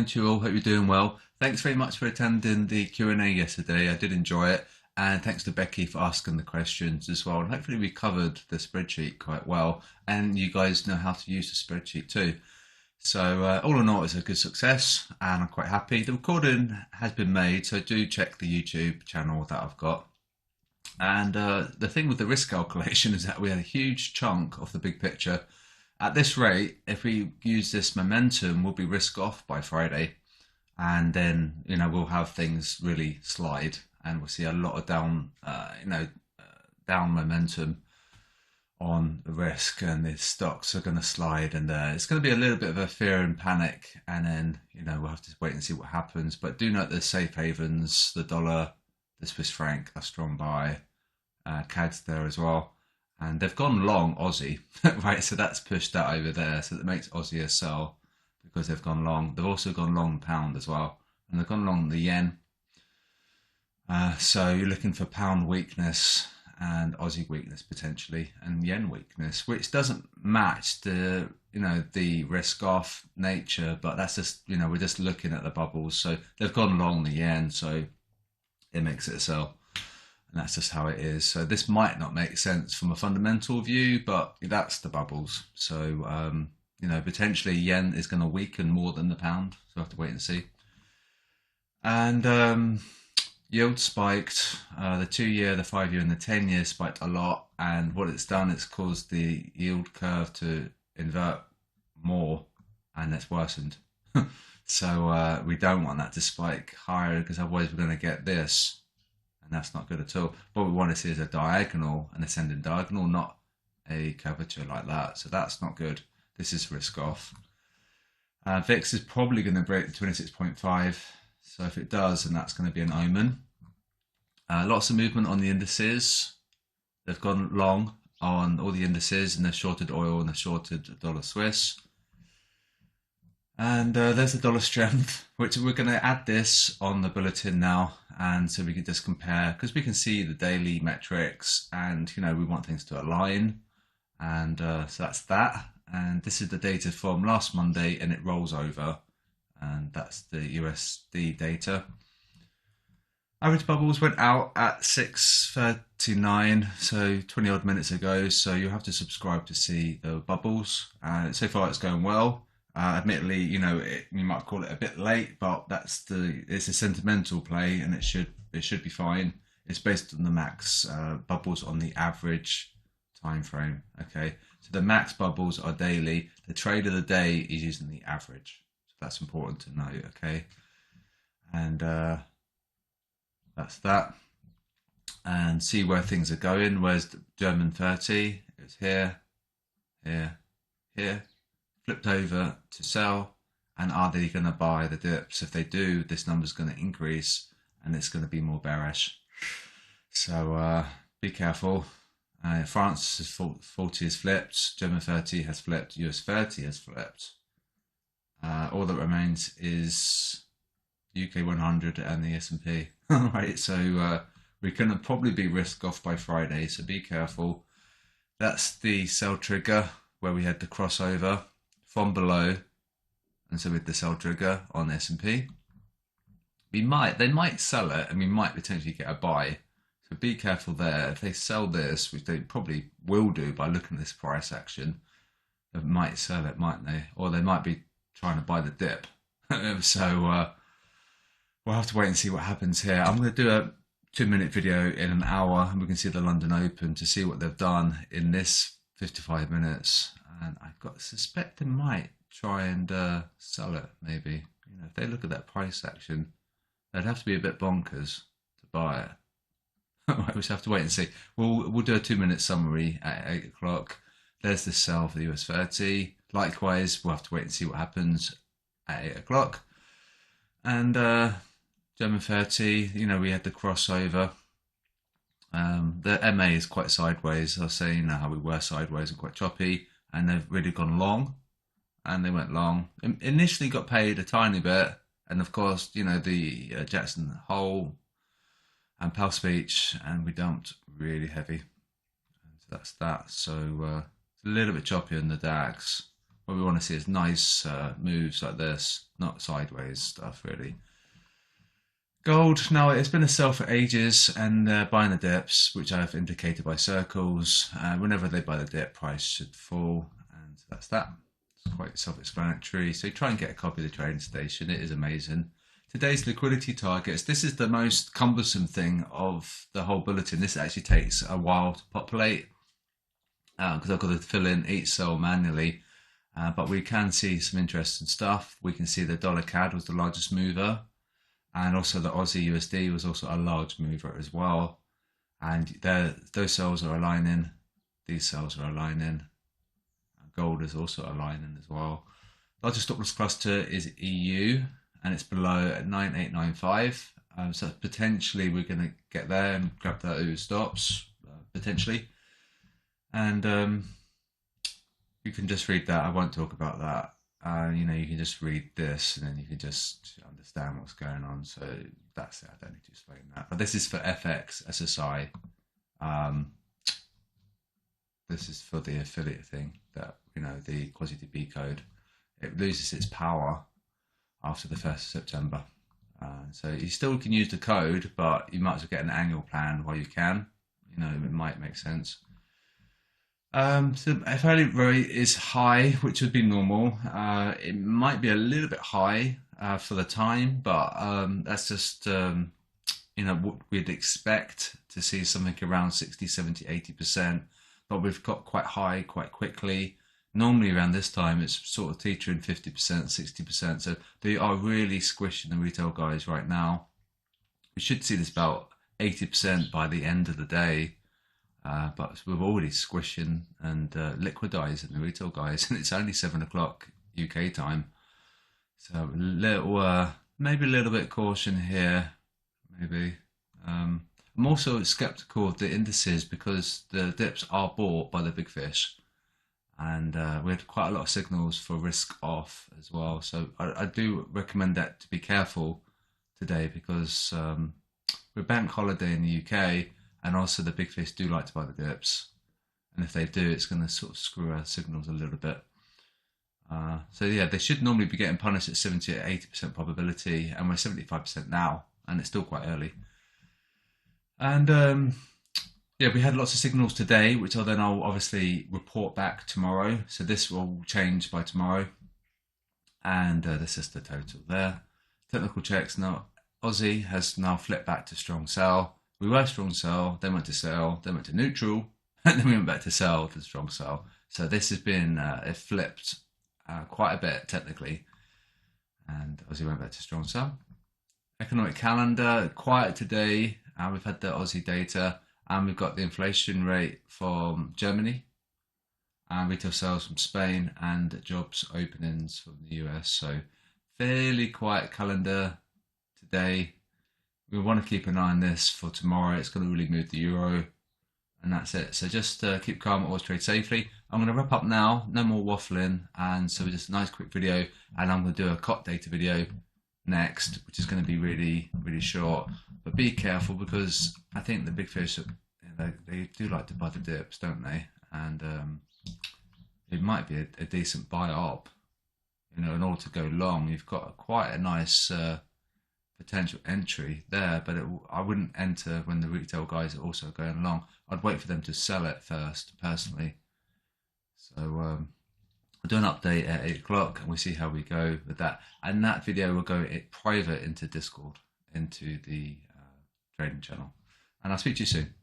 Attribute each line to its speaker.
Speaker 1: afternoon to you all. Hope you're doing well. Thanks very much for attending the Q&A yesterday. I did enjoy it. And thanks to Becky for asking the questions as well. And hopefully we covered the spreadsheet quite well. And you guys know how to use the spreadsheet too. So all in all, it's a good success and I'm quite happy. The recording has been made, so do check the YouTube channel that I've got. And the thing with the risk calculation is that we had a huge chunk of the big picture. At this rate, if we use this momentum, we'll be risk off by Friday. And then, we'll have things really slide and we'll see a lot of down momentum on the risk, and the stocks are going to slide, and it's going to be a little bit of a fear and panic, and then we'll have to wait and see what happens. But do note the safe havens, the dollar, the Swiss franc, a strong buy, CAD's there as well, and they've gone long Aussie, right? So that's pushed that over there, so that makes Aussie a sell because they've gone long. They've also gone long pound as well, and they've gone long the yen. So you're looking for pound weakness and Aussie weakness potentially, and yen weakness, which doesn't match the the risk off nature, but that's just we're just looking at the bubbles. So they've gone long the yen, so it makes it a sell, and that's just how it is. So this might not make sense from a fundamental view, but that's the bubbles. So potentially yen is going to weaken more than the pound, so we'll have to wait and see. And yield spiked, the 2-year, the 5-year and the 10-year spiked a lot, and what it's done, it's caused the yield curve to invert more, and it's worsened. So we don't want that to spike higher, because otherwise we're going to get this, and that's not good at all. What we want to see is a diagonal, an ascending diagonal, not a curvature like that. So that's not good. This is risk off. VIX is probably going to break the 26.5. So if it does, then that's going to be an omen. Lots of movement on the indices. They've gone long on all the indices, and they've shorted oil and they've shorted dollar Swiss. And there's the dollar strength, which we're going to add this on the bulletin now. And so we can just compare, because we can see the daily metrics, and we want things to align. And so that's that. And this is the data from last Monday, and it rolls over. And that's the USD data. Average bubbles went out at 6:39, so 20 odd minutes ago. So you have to subscribe to see the bubbles. So far it's going well. Admittedly, you might call it a bit late, but it's a sentimental play, and it should be fine. It's based on the max bubbles on the average time frame. Okay, so the max bubbles are daily. The trade of the day is using the average. That's important to know, okay? And that's that. And see where things are going. Where's the German 30? It's here, here, here. Flipped over to sell. And are they going to buy the dips? If they do, this number's going to increase, and it's going to be more bearish. So be careful. France's 40 has flipped. German 30 has flipped. US 30 has flipped. All that remains is UK 100 and the S&P. Right, so we're going to probably be risk off by Friday, so be careful. That's the sell trigger where we had the crossover from below, and so with the sell trigger on S&P, they might sell it, and we might potentially get a buy. So be careful there. If they sell this, which they probably will do by looking at this price action, they might sell it, mightn't they? Or they might be trying to buy the dip. So we'll have to wait and see what happens here. I'm going to do a 2-minute video in an hour, and we can see the London Open to see what they've done in this 55 minutes. And I've got to suspect they might try and sell it, maybe. If they look at that price action, they'd have to be a bit bonkers to buy it. We'll just have to wait and see. We'll do a 2-minute summary at 8 o'clock. There's the sell for the US 30. Likewise, we'll have to wait and see what happens at 8 o'clock. And German 30, we had the crossover. The MA is quite sideways. I was saying how we were sideways and quite choppy, and they've really gone long. And they went long. Initially got paid a tiny bit, and of course, the Jackson Hole and Powell speech, and we dumped really heavy. And so that's that. So it's a little bit choppy in the DAX. What we want to see is nice moves like this, not sideways stuff really. Gold, now it's been a sell for ages, and they're buying the dips, which I've indicated by circles. Whenever they buy the dip, price should fall, and that's that. It's quite self-explanatory. So try and get a copy of the trading station. It is amazing. Today's liquidity targets. This is the most cumbersome thing of the whole bulletin. This actually takes a while to populate because I've got to fill in each cell manually. But we can see some interesting stuff. We can see the dollar CAD was the largest mover. And also the Aussie USD was also a large mover as well. And those cells are aligning. These cells are aligning. Gold is also aligning as well. Largest stop loss cluster is EU, and it's below at 9895. So potentially we're going to get there and grab those stops, potentially. And you can just read that. I won't talk about that. You can just read this and then you can just understand what's going on. So that's it. I don't need to explain that. But this is for FX, SSI. This is for the affiliate thing that, the Quasidb code. It loses its power after the 1st of September. So you still can use the code, but you might as well get an annual plan while you can. It might make sense. So affiliate rate is high, which would be normal. It might be a little bit high for the time, but that's just what we'd expect to see something around 60, 70, 80%. But we've got quite high quite quickly. Normally around this time, it's sort of teetering 50%, 60%. So they are really squishing the retail guys right now. We should see this about 80% by the end of the day. But we're already squishing and liquidizing the retail guys, and it's only 7 o'clock UK time. So maybe a little bit caution here, maybe. I'm also skeptical of the indices because the dips are bought by the big fish, and we had quite a lot of signals for risk off as well. So I do recommend that to be careful today because we're bank holiday in the UK. And also the big fish do like to buy the dips. And if they do, it's going to sort of screw our signals a little bit. So yeah, they should normally be getting punished at 70 or 80% probability. And we're 75% now. And it's still quite early. And yeah, we had lots of signals today, which I'll obviously report back tomorrow. So this will change by tomorrow. And this is the total there. Technical checks now. Aussie has now flipped back to strong sell. We were strong sell, then went to sell, then went to neutral, and then we went back to sell to strong sell. So this has been, it flipped quite a bit technically. And Aussie went back to strong sell. Economic calendar, quiet today. We've had the Aussie data, and we've got the inflation rate from Germany, and retail sales from Spain, and jobs openings from the US. So fairly quiet calendar today. We want to keep an eye on this for tomorrow. It's going to really move the euro, and that's it. So just keep calm, always trade safely. I'm going to wrap up now. No more waffling, and so just a nice quick video. And I'm going to do a COT data video next, which is going to be really, really short. But be careful because I think the big fish, they do like to buy the dips, don't they? And it might be a decent buy up. In order to go long, you've got quite a nice potential entry there, but I wouldn't enter when the retail guys are also going long. I'd wait for them to sell it first, personally. So I'll do an update at 8 o'clock and we'll see how we go with that. And that video will go private into Discord, into the trading channel. And I'll speak to you soon.